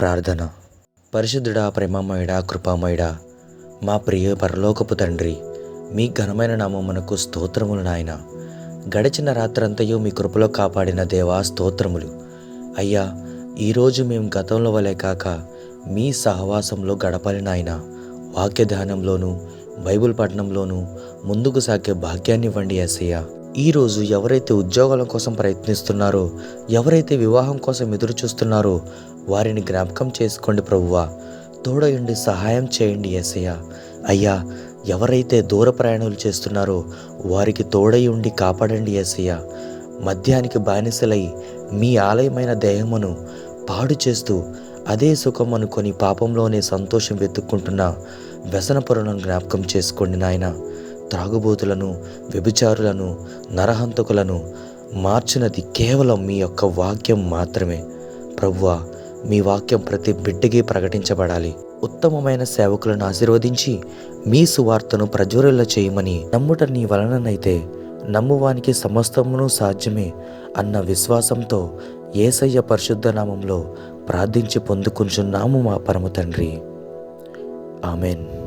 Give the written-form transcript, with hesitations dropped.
ప్రార్థన. పరిశుద్ధుడా, ప్రేమమయుడా, కృపామయుడా, మా ప్రియ పరలోకపు తండ్రి, మీ ఘనమైన నామమునకు స్తోత్రములు నాయన. గడిచిన రాత్రంతయు మీ కృపలో కాపాడిన దేవా స్తోత్రములు. అయ్యా, ఈరోజు మేము గతంలో వలె కాక మీ సహవాసంలో గడపాలి నాయన. వాక్య ధ్యానంలోనూ బైబిల్ పఠనంలోనూ ముందుకు సాగే భాగ్యాన్ని ఇవ్వండి యేసయ్య. ఈరోజు ఎవరైతే ఉద్యోగాల కోసం ప్రయత్నిస్తున్నారో, ఎవరైతే వివాహం కోసం ఎదురు చూస్తున్నారో వారిని జ్ఞాపకం చేసుకోండి ప్రభువా. తోడయుండి సహాయం చేయండి యేసయ్య. అయ్యా, ఎవరైతే దూర ప్రయాణాలు చేస్తున్నారో వారికి తోడై ఉండి కాపాడండి యేసయ్య. మద్యానికి బానిసలై మీ ఆలయమైన దేహమును పాడు చేస్తూ అదే సుఖం అనుకొని పాపంలోనే సంతోషం వెతుక్కుంటున్న వ్యసనపరులను జ్ఞాపకం చేసుకోండి నాయన. త్రాగుబోతులను, వ్యభిచారులను, నరహంతకులను మార్చినది కేవలం మీ యొక్క వాక్యం మాత్రమే. ప్రభువా, మీ వాక్యం ప్రతి బిడ్డకి ప్రకటించబడాలి. ఉత్తమమైన సేవకులను ఆశీర్వదించి మీ సువార్తను ప్రజ్వరిల్ల చేయమని నమ్ముట నీ వలననైతే నమ్మువానికి సమస్తమును సాధ్యమే అన్న విశ్వాసంతో యేసయ్య పరిశుద్ధ నామంలో ప్రార్థించి పొందుకుంటున్నాము మా పరమ తండ్రి. ఆమెన్.